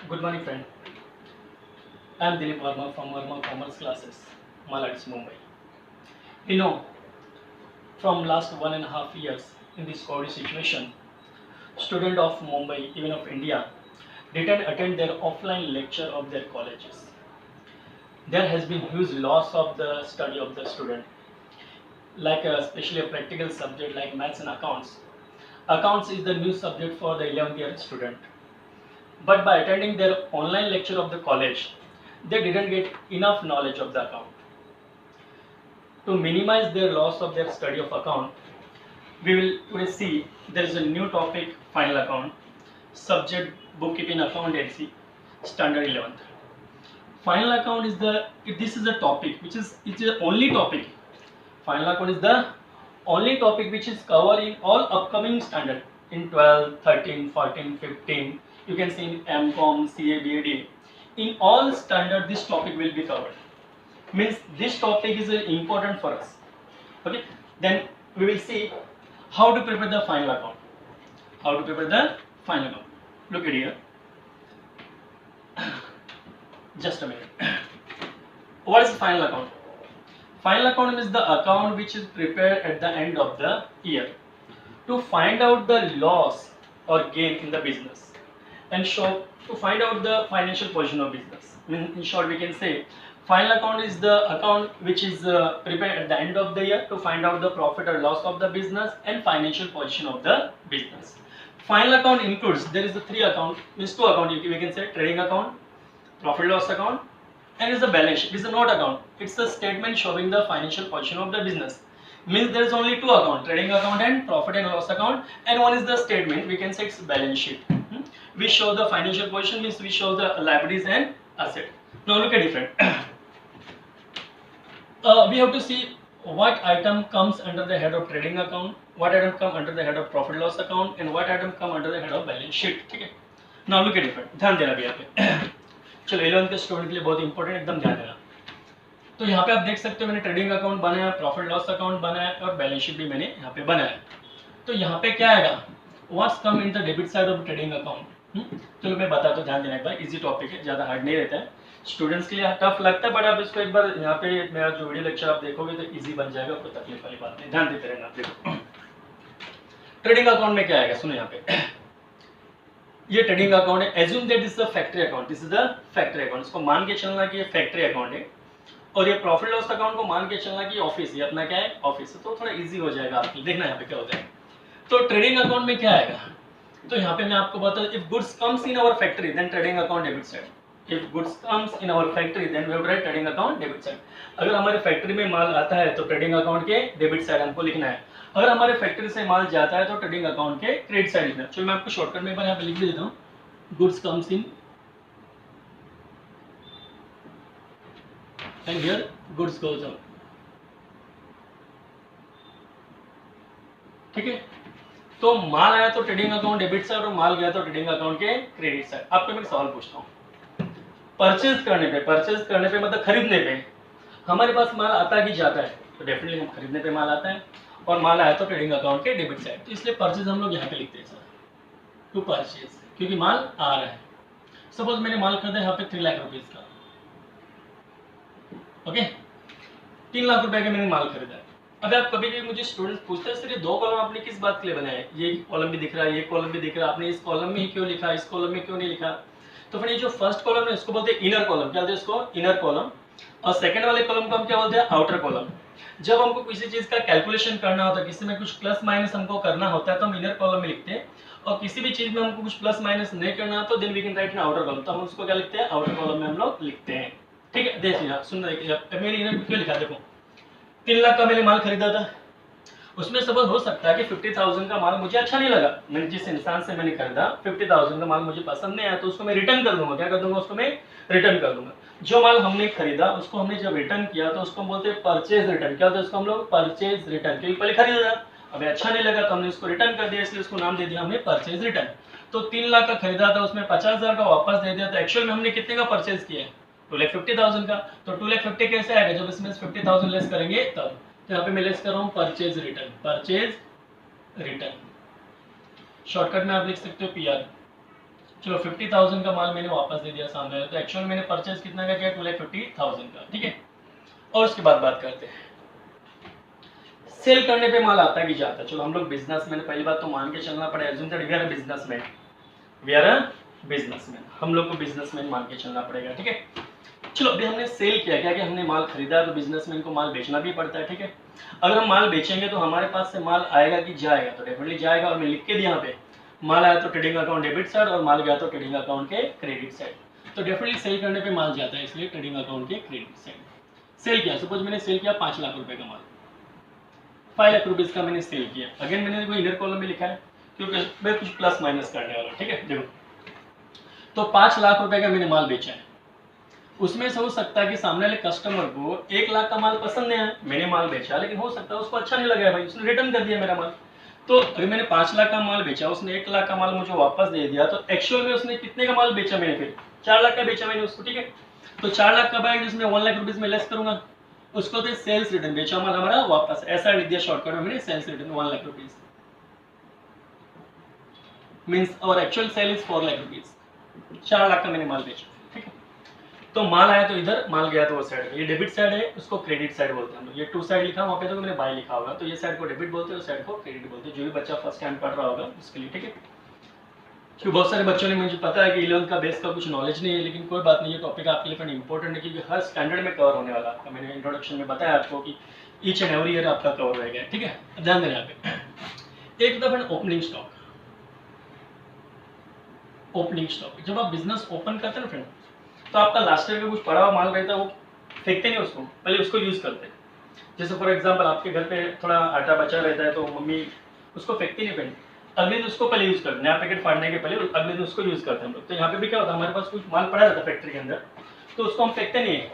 Good morning, friend. I am Dilip Verma from Verma Commerce Classes, Malad, Mumbai. You know, from last 1.5 years in this COVID situation, students of Mumbai, even of India, didn't attend their offline lecture of their colleges. There has been huge loss of the study of the student, like especially a practical subject like maths and accounts. Accounts is the new subject for the 11th year student. But by attending their online lecture of the college, they didn't get enough knowledge of the account. To minimize their loss of their study of account, we will today see there is a new topic, final account, subject bookkeeping accountancy, standard 11th. Final account is this is a topic which is the only topic. Final account is the only topic which is covered in all upcoming standard in 12, 13, 14, 15. You can see in MCOM, CA, BAD. In all standard, this topic will be covered. Means this topic is important for us. Okay. Then we will see how to prepare the final account. How to prepare the final account. Look at here. Just a minute. What is final account? Final account is the account which is prepared at the end of the year to find out the loss or gain in the business and to find out the financial position of business. In short, we can say final account is the account which is prepared at the end of the year to find out the profit or loss of the business and financial position of the business. Final account includes, there is the three account, means two account, we can say trading account, profit loss account, and is the balance sheet. It is a note account. It's a statement showing the financial position of the business. Means there is only two account, trading account and profit and loss account, and one is the statement, we can say it's balance sheet. We show the financial position, means we show the liabilities and asset. Now look at different. We have to see what item comes under the head of trading account, what item come under the head of profit loss account, and what item come under the head of balance sheet. ठीक है? Now look at different. ध्यान देना भी यहाँ पे. चलो 11th के student के लिए बहुत इंपॉर्टेंट, एकदम ध्यान देना. तो यहाँ पे आप देख सकते हो मैंने ट्रेडिंग अकाउंट बनाया, प्रॉफिट लॉस अकाउंट बनाया और बैलेंस शीट भी मैंने यहाँ पे बनाया. तो यहाँ पे क्या आएगा? What's come in the debit side of trading account. चलो मैं बताता हूँ, ध्यान देना एक बार. इजी टॉपिक है, ज़्यादा हार्ड नहीं रहता है, स्टूडेंट्स के लिए टफ लगता है, बट आप इसको एक बार यहाँ पे मेरा जो वीडियो लेक्चर आप देखोगे तो इजी बन जाएगा, कोई तकलीफ वाली बात नहीं. ध्यान देते रहना. देखो ट्रेडिंग अकाउंट में क्या आएगा, सुनो यहाँ पे. ये ट्रेडिंग अकाउंट है. Assume that this is the factory account. This is the factory account. इसको मान के चलना कि ये फैक्ट्री अकाउंट है, और ये प्रॉफिट लॉस अकाउंट को मान के चलना कि ऑफिस, ये अपना क्या है, ऑफिस है. तो थोड़ा इजी हो जाएगा आपके लिए. देखना यहाँ पे क्या होता है. तो ट्रेडिंग अकाउंट में क्या आएगा, तो यहाँ पे मैं आपको बता दूं, if goods comes in our factory then trading account debit side. If goods comes in our factory then we have to write trading account debit side. अगर हमारे फैक्ट्री में माल आता है तो ट्रेडिंग अकाउंट के डेबिट साइड हमको लिखना है. अगर हमारे फैक्ट्री से माल जाता है तो ट्रेडिंग अकाउंट के क्रेडिट साइड लिखना है. चलो मैं आपको शॉर्टकट में एक बार यहाँ पे लिख देता हूँ. Goods comes in and here goods goes out. ठीक है. तो माल आया तो ट्रेडिंग अकाउंट डेबिट साइड और माल गया तो ट्रेडिंग अकाउंट के क्रेडिट साइड. आपको मैं एक सवाल पूछता हूँ. परचेज करने पे मतलब खरीदने पे हमारे पास माल आता है कि जाता है, तो डेफिनेटली हम खरीदने पे माल आता है, और माल आया तो ट्रेडिंग अकाउंट के डेबिट साइड. तो इसलिए परचेज हम लोग यहाँ पे लिखते हैं सर, टू परचेज, क्योंकि माल आ रहा है. सपोज मैंने माल खरीदा यहाँ पे 3 लाख रुपीज का. ओके, 3 लाख रुपए का मैंने माल खरीदा. अब आप कभी भी मुझे स्टूडेंट्स पूछते हैं सर ये 2 कॉलम आपने किस बात के लिए बनाए, ये कॉलम भी दिख रहा है, ये कॉलम भी दिख रहा है, आपने इस कॉलम में ही क्यों लिखा, इस कॉलम में क्यों नहीं लिखा. तो फिर ये जो फर्स्ट कॉलम है इसको बोलते हैं इनर कॉलम. क्या बोलते हैं इसको, इनर कॉलम. और सेकंड वाले कॉलम को हम क्या बोलते हैं, आउटर कॉलम. जब हमको किसी चीज का कैलकुलेशन करना होता है, किसी में कुछ प्लस माइनस हमको करना होता है तो हम इनर कॉलम में लिखते हैं, और किसी भी चीज में हमको कुछ प्लस माइनस नहीं करना तो then we can write in outer column. तो हम उसको क्या लिखते हैं, आउटर कॉलम में हम लोग लिखते हैं. ठीक है. देखिए सुन रहे, मैंने इनर क्यों लिखा, देखो 3 लाख का मैंने माल खरीदा था. उसमें सपोज हो सकता है कि 50,000 का माल मुझे अच्छा नहीं लगा, मैंने जिस इंसान से मैंने खरीदा 50,000 का माल मुझे पसंद नहीं आया, तो उसको मैं रिटर्न कर दूंगा. क्या कर दूंगा, उसको मैं रिटर्न कर दूंगा. जो माल हमने खरीदा उसको हमने जब रिटर्न किया तो उसको हम बोलते हैं परचेज रिटर्न. क्या होता है, उसको हम लोग परचेज रिटर्न, क्योंकि पहले खरीदा था, अभी अच्छा नहीं लगा तो हमने उसको रिटर्न कर दिया, इसलिए उसको नाम दे दिया हमने परचेज रिटर्न. तो 3 लाख का खरीदा था, उसमें 50,000 का वापस दे दिया, तो एक्चुअल में हमने कितने का परचेज किया है, 2,50,000 का. तो 2,50,000 कैसे आएगा, जब इसमें 50,000 लेस करेंगे तब. तो यहाँ पे मैं लेस कर रहा हूँ purchase return. Purchase return shortcut में आप लिख सकते हो PR. चलो 50,000 का माल मैंने वापस दे दिया सामने वाले, तो एक्चुअल मैंने परचेज कितना का किया, 2,50,000 का, ठीक है। और उसके बाद बात करते हैं सेल करने पे माल आता है कि जाता है। चलो हम लोग बिजनेसमैन, पहली बात तो मान के चलना पड़ेगा, assume that we are a businessman, we are a businessman, हम लोग को बिजनेसमैन मान के चलना पड़ेगा, ठीक है। चलो अभी हमने सेल किया, क्या कि हमने माल खरीदा, तो बिजनेसमैन को माल बेचना भी पड़ता है, ठीक है। अगर हम माल बेचेंगे तो हमारे पास से माल आएगा कि जाएगा, तो डेफिनेटली जाएगा, और मैं लिख के दिया यहाँ पे माल आया तो ट्रेडिंग अकाउंट डेबिट साइड और माल गया तो ट्रेडिंग अकाउंट के क्रेडिट साइड। तो डेफिनेटली सेल करने पे माल जाता है, इसलिए ट्रेडिंग अकाउंट के क्रेडिट साइड। सेल किया, सपोज मैंने सेल किया 5 लाख रुपए का माल, 5 लाख रुपीज का मैंने सेल किया। अगेन मैंने कोई इनर कॉलम में लिखा है क्योंकि मैं कुछ प्लस माइनस करने वाला हूँ, ठीक है। देखो तो 5 लाख रुपए का मैंने माल बेचा है, उसमें से हो सकता है कि सामने वाले कस्टमर को 1 लाख का माल पसंद नहीं आया, मैंने माल बेचा, लेकिन हो सकता है उसको अच्छा नहीं लगा भाई, उसने रिटर्न कर दिया मेरा माल। तो अगर मैंने 5 लाख का माल बेचा, उसने 1 लाख का माल मुझे वापस दे दिया, तो एक्चुअल में उसने कितने का माल बेचा, मैंने फिर 4 लाख का बेचा मैंने उसको, ठीक है। तो 4 लाख का आएगा जिसमें 1 लाख रुपीज में लेस करूंगा, उसको तो सेल्स रिटर्न, बेचा माल हमारा वापस, ऐसा लिख दिया शॉर्टकट में मैंने, sales return 1 lakh rupees means और actual sale is 4 lakh rupees, 4 lakh का मैंने माल बेचा, ठीक है। तो माल आया तो इधर, माल गया तो वो साइड, ये डेबिट साइड है, उसको क्रेडिट साइड बोलते हैं हम लोग। ये 2 साइड लिखा वहाँ पे तो मैंने बाय लिखा होगा, तो ये साइड को डेबिट बोलते हैं, उस साइड को क्रेडिट बोलते हैं, जो भी बच्चा फर्स्ट टाइम पढ़ रहा होगा उसके लिए, ठीक है। क्योंकि बहुत सारे बच्चों ने, मुझे पता है कि 11th का बेस का कुछ नॉलेज नहीं है, लेकिन कोई बात नहीं, ये टॉपिक आपके लिए इंपॉर्टेंट है क्योंकि हर स्टैंडर्ड में कवर होने वाला है आपका। मैंने इंट्रोडक्शन में बताया आपको कि ईच एंड एवरी ईयर आपका कवर रहेगा, ठीक है। ध्यान देना यहाँ पे। एक दफा ओपनिंग स्टॉक, ओपनिंग स्टॉक जब आप बिजनेस ओपन करते हैं ना फ्रेंड, तो आपका लास्ट ईयर का कुछ पड़ा हुआ माल रहता है, वो फेंकते नहीं उसको, पहले उसको यूज करते हैं। जैसे फॉर एग्जांपल आपके घर पे थोड़ा आटा बचा रहता है, तो मम्मी उसको फेंकती नहीं, फ्रेंड अगले दिन उसको पहले यूज करते हैं, नया पैकेट फाड़ने के पहले अगले दिन उसको यूज करते हैं हम लोग। तो यहाँ पे भी क्या होता है, हमारे पास कुछ माल पड़ा रहता है फैक्ट्री के अंदर, तो उसको हम फेंकते नहीं है,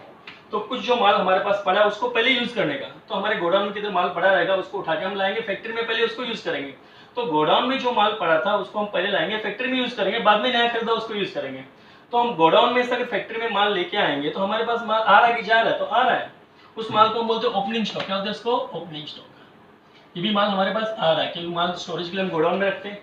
तो कुछ जो माल हमारे पास पड़ा है उसको पहले यूज करने का, तो हमारे गोडाउन के अंदर माल पड़ा रहेगा, उसको उठा के हम लाएंगे फैक्ट्री में, पहले उसको यूज करेंगे। तो गोडाउन में जो माल पड़ा था उसको हम पहले लाएंगे फैक्ट्री में यूज करेंगे, बाद में नया खरीदा उसको यूज करेंगे। तो हम गोडाउन में से अगर फैक्ट्री में माल लेके आएंगे तो हमारे पास माल आ रहा है कि जा रहा है, तो आ रहा है, उस माल को हम बोलते हैं ओपनिंग स्टॉक। क्या होता है इसको, ओपनिंग स्टॉक। ये भी माल हमारे पास आ रहा है, क्योंकि माल स्टोरेज के लिए हम गोडाउन में रखते हैं,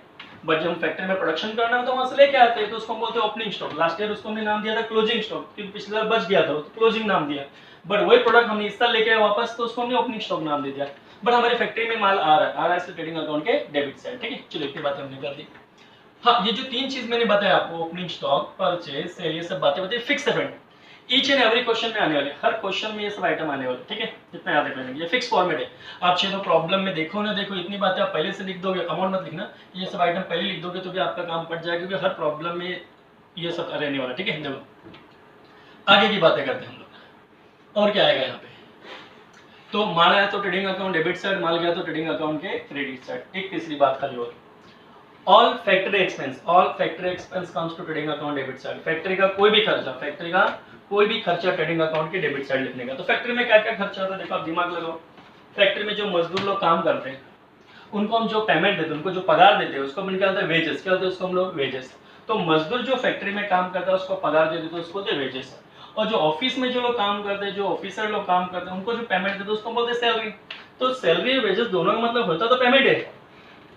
बट जब हम फैक्ट्री में प्रोडक्शन करना हो तो वहां से लेके आते हैं, तो उसको हम बोलते हैं ओपनिंग स्टॉक। लास्ट ईयर उसको हमने नाम दिया था क्लोजिंग स्टॉक, क्योंकि पिछले साल बच गया था तो क्लोजिंग नाम दिया, बट वही प्रोडक्ट हमने इस साल लेके आए वापस, तो उसको हमने ओपनिंग स्टॉक नाम दे दिया। बट हमारे फैक्ट्री में माल आ रहा है इसलिए ट्रेडिंग अकाउंट के डेबिट साइड, ठीक है। चलो इतनी बात हमने कर दी। हाँ, ये जो 3 चीज मैंने बताया आपको, ओपनिंग स्टॉक, परचेज, सेल, ये सब बातें बताइए फिक्स है friend, each and every question में आने वाले, हर क्वेश्चन में ये सब आइटम आने वाले, ठीक है। इतना याद रख लेंगे, ये फिक्स फॉर्मेट है। आप चाहे तो प्रॉब्लम में देखो ना देखो, इतनी बातें आप पहले से लिख दोगे, अमाउंट मत लिखना, ये सब आइटम पहले लिख दोगे तो भी आपका काम पड़ जाएगा, क्योंकि हर प्रॉब्लम में ये सब रहने वाला, ठीक है। देखो आगे की बातें करते हैं हम लोग, और क्या आएगा यहाँ पे। तो माल आया तो ट्रेडिंग अकाउंट डेबिट साइड, माल गया तो ट्रेडिंग अकाउंट के क्रेडिट साइड। एक तीसरी बात खाली और, all factory expense, all factory expense comes to trading account debit side. Factory का कोई भी खर्चा, फैक्ट्री का कोई भी खर्चा ट्रेडिंग अकाउंट के डेबिट साइड लिखने का। तो फैक्ट्री में क्या क्या खर्चा होता है, देखो आप दिमाग लगाओ। फैक्ट्री में जो मजदूर लोग काम करते हैं उनको हम जो पेमेंट देते हैं, उनको जो पगार देते हैं, उसको हम क्या होता है, वेजेस। क्या होता है उसको हम लोग, वेजेस। तो मजदूर जो फैक्ट्री में काम करता है उसको पगार देते हैं, उसको बोलते हैं वेजेस। और जो ऑफिस में जो लोग काम करते हैं, जो ऑफिसर लोग काम करते हैं, उनको जो पेमेंट देते हैं उसको बोलते हैं सैलरी। तो सैलरी और वेजेस दोनों का मतलब होता तो पेमेंट है,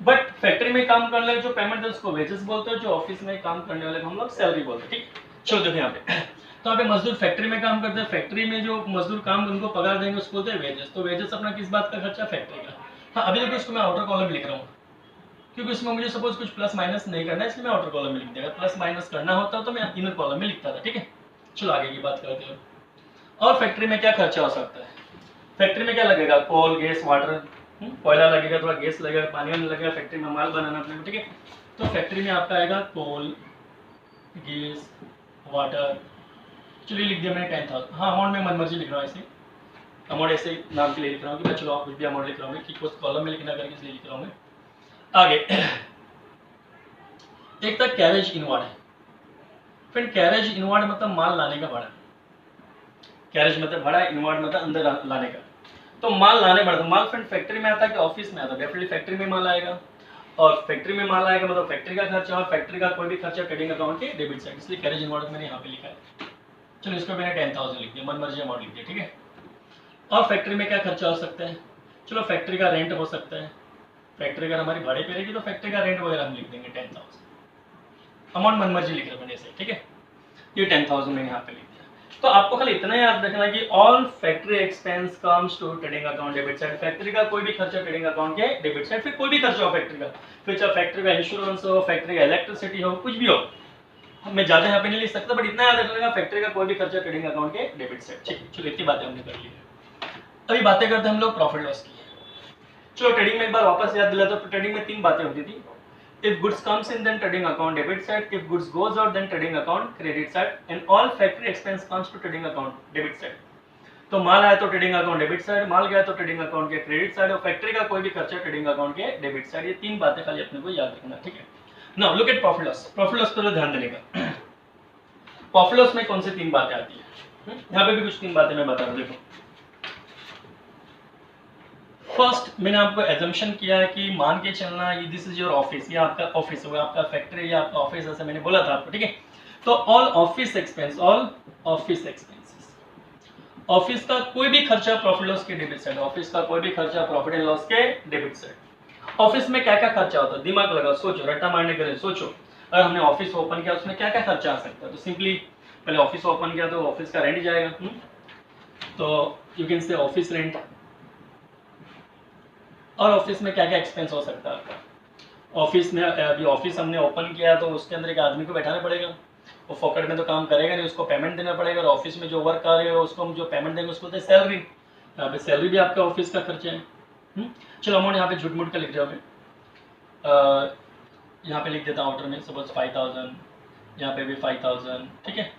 बट फैक्ट्री में काम करने वाले जो पेमेंट है उसको वेजेस बोलते हैं, जो ऑफिस में काम करने वाले को हम लोग सैलरी बोलते हैं, ठीक। चलो देखो यहाँ पे, तो यहाँ पे मजदूर फैक्ट्री में काम करते हैं, फैक्ट्री में जो मजदूर काम उनको पगार देंगे उसको बोलते हैं वेजेस। तो वेजेस अपना किस बात का खर्चा, फैक्ट्री का। हाँ अभी देखो इसको मैं आउटर कॉलम में लिख रहा हूँ, क्योंकि इसमें मुझे सपोज कुछ प्लस माइनस नहीं करना है, इसलिए मैं आउटर कॉलम में लिख दिया। प्लस माइनस करना होता तो मैं इनर कॉलम में लिखता था, ठीक है। चलो आगे की बात करते हैं। और फैक्ट्री में क्या खर्चा हो सकता है, फैक्ट्री में क्या लगेगा, कोल, गैस, वाटर, कोयला लगेगा, थोड़ा गैस लगेगा, पानी वानी लगेगा, फैक्ट्री में माल बनाना अपने को, ठीक है। तो फैक्ट्री में आपका आएगा कोल, गैस, वाटर। चलिए लिख दिया मैंने 10,000। हाँ अमाउंट में मनमर्जी लिख रहा हूँ, ऐसे अमाउंट ऐसे नाम के लिए लिख रहा हूँ कि चलो आप कुछ भी अमाउंट लिख रहा हूँ, कि उस कॉलम में लिखना करके इसलिए लिख रहा हूँ मैं। आगे एक तक कैरेज इनवर्ड है, फिर कैरेज इनवर्ड मतलब माल लाने का भाड़ा। कैरेज मतलब भाड़ा, इनवर्ड मतलब अंदर लाने का। तो माल लाने पड़ता, माल फ्रेंड फैक्ट्री में आता है कि ऑफिस में आता है, डेफिनेटली फैक्ट्री में माल आएगा, और फैक्ट्री में माल आएगा मतलब फैक्ट्री का खर्चा, और फैक्ट्री का कोई भी खर्चा ट्रेडिंग अकाउंट के डेबिट साइड, इसलिए कैरेज इनवर्ड मैंने यहाँ पे लिखा है। चलो इसको मैंने 10,000 लिख दिया, मन मर्जी अमाउंट लिख दिया, ठीक है। और फैक्ट्री में क्या खर्चा हो सकता है, चलो फैक्ट्री का रेंट हो सकता है, फैक्ट्री अगर हमारी भाड़े पे रहेगी तो फैक्ट्री का रेंट वगैरह हम लिख देंगे 10,000। अमाउंट मनमर्जी लिख रहे बने से, ठीक है। ये 10,000 मैंने यहाँ पे लिख दिया। तो आपको खाली इतना याद रखना कि all factory expense comes to trading account debit side. Factory का कोई भी खर्चा ट्रेडिंग अकाउंट के डेबिट साइड, फिर कोई भी खर्चा हो फैक्ट्री का, फिर चाहे फैक्ट्री का इंश्योरेंस हो, फैक्ट्री का इलेक्ट्रिसिटी हो, कुछ भी हो, मैं ज्यादा यहाँ पे नहीं लिख सकता, बट इतना याद रखना फैक्ट्री का कोई भी खर्चा ट्रेडिंग अकाउंट के डेबिट साइड। ठीक, चलो इतनी बातें हमने कर ली है। अभी बातें करते हैं हम लोग प्रॉफिट लॉस की। चलो ट्रेडिंग में एक बार वापस याद दिला, तो ट्रेडिंग में 3 बातें होती थी। If goods comes in, then trading account debit side. If goods goes out, then trading account credit side. And all factory expense comes to trading account debit side. तो माल आया तो ट्रेडिंग अकाउंट डेबिट साइड, माल गया तो trading account के credit side, और factory का कोई भी खर्चा ट्रेडिंग अकाउंट के डेबिट साइड। ये 3 बातें खाली अपने को याद रखना, ठीक है। Now look at profit loss. Profit loss पर ध्यान देने का। प्रॉफिट लॉस में कौन सी 3 बातें आती है, यहाँ पे भी कुछ 3 बातें मैं बता रहा हूँ। देखो, फर्स्ट मैंने आपको एजम्पशन किया है कि मान के चलना ये दिस इज योर ऑफिस, ये आपका ऑफिस होगा, आपका फैक्ट्री या आपका ऑफिस, ऐसा मैंने बोला था आपको, ठीक है। तो all office expense, all office expenses, office का कोई भी खर्चा प्रॉफिट लॉस के डेबिट साइड, ऑफिस का कोई भी खर्चा प्रॉफिट एंड लॉस के डेबिट साइड। ऑफिस में क्या क्या खर्चा होता है, दिमाग लगाओ, सोचो, रट्टा मारने के लिए सोचो। अगर हमने ऑफिस ओपन किया उसमें क्या क्या खर्चा आ सकता है, तो सिंपली पहले ऑफिस ओपन किया तो ऑफिस का रेंट जाएगा, तो you can say office rent. और ऑफिस में क्या क्या एक्सपेंस हो सकता है आपका, ऑफिस में अभी ऑफिस हमने ओपन किया तो उसके अंदर एक आदमी को बैठाना पड़ेगा, वो फोकट में तो काम करेगा नहीं, उसको पेमेंट देना पड़ेगा। और ऑफिस में जो वर्क कर रहे हो उसको हम जो पेमेंट देंगे उसको बोलते हैं सैलरी। यहाँ पे सैलरी भी आपका ऑफिस का खर्चा है। चलो अमाउंट यहाँ पे झूठ मूठ का लिख दिया मैं, यहाँ पे लिख देता हूँ आउटर में, सपोज 5,000, यहाँ पे भी 5,000, ठीक है।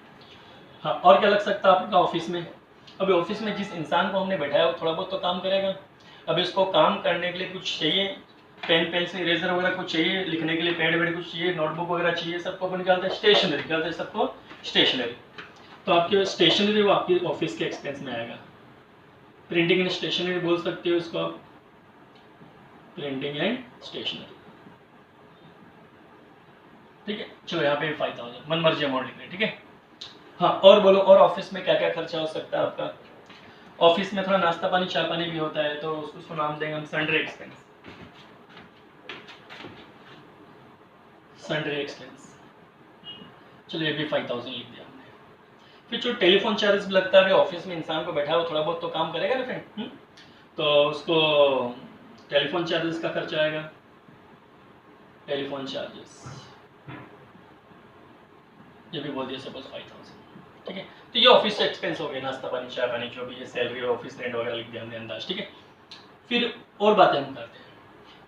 हाँ, और क्या लग सकता है आपका ऑफिस में, अभी ऑफिस में जिस इंसान को हमने बैठाया वो थोड़ा बहुत तो काम करेगा। अभी उसको काम करने के लिए कुछ चाहिए, पेन पेंसिल इरेजर वगैरह कुछ चाहिए, लिखने के लिए पेड वेड कुछ चाहिए, नोटबुक वगैरह चाहिए, सबको अपन निकालते हैं स्टेशनरी, निकालते हैं सबको स्टेशनरी। तो आपकी स्टेशनरी वो आपकी ऑफिस के एक्सपेंस में आएगा। प्रिंटिंग एंड स्टेशनरी बोल सकते हो इसको आप, प्रिंटिंग एंड स्टेशनरी, ठीक है। चलो यहाँ पे 5,000 मन मर्जी अमाउंट लिख रहे हैं, ठीक है। हाँ, और बोलो, और ऑफिस में क्या क्या खर्चा हो सकता है आपका। ऑफिस में थोड़ा नाश्ता पानी चाय पानी भी होता है, तो उसको नाम देंगे हम सन्ड्री एक्सपेंस, सन्ड्री एक्सपेंस। चलो ये भी 5,000 लिख दिया हमने। फिर जो टेलीफोन चार्जेस भी लगता है, ऑफिस में इंसान को बैठा हो थोड़ा बहुत तो काम करेगा ना फ्रेंड, तो उसको टेलीफोन चार्जेस का खर्चा आएगा, टेलीफोन चार्जेस, ये भी बोल दिया सपोज 5,000, ठीक है। तो ये ऑफिस से एक्सपेंस हो गए, नाश्ता पानी चाय पानी जो भी है, सैलरी ऑफिस रेंट वगैरह लिख दिया हमने अंदाज, ठीक है। फिर और बातें हम करते हैं।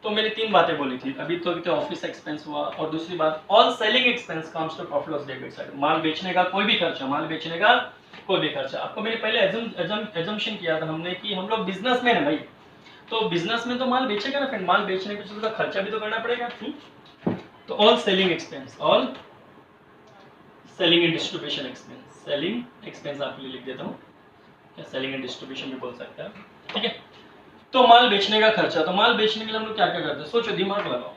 तो मैंने 3 बातें बोली थी अभी, तो ऑफिस एक्सपेंस हुआ, और दूसरी बात all selling expense comes to profit loss debit side. माल बेचने का कोई भी खर्चा, माल बेचने का कोई भी खर्चा। आपको मैंने पहले एजम्पशन किया था हमने कि हम लोग बिजनेसमैन है भाई, तो बिजनेस में तो माल बेचेगा ना, फिर माल बेचने के उसका खर्चा भी तो करना पड़ेगा। तो all selling expense, all selling and distribution expense, selling expense आपके लिए लिख देता हूँ, या सेलिंग एंड डिस्ट्रीब्यूशन भी बोल सकते हैं, ठीक है। तो माल बेचने का खर्चा, तो माल बेचने के लिए हम लोग क्या क्या करते हैं, सोचो, दिमाग लगाओ।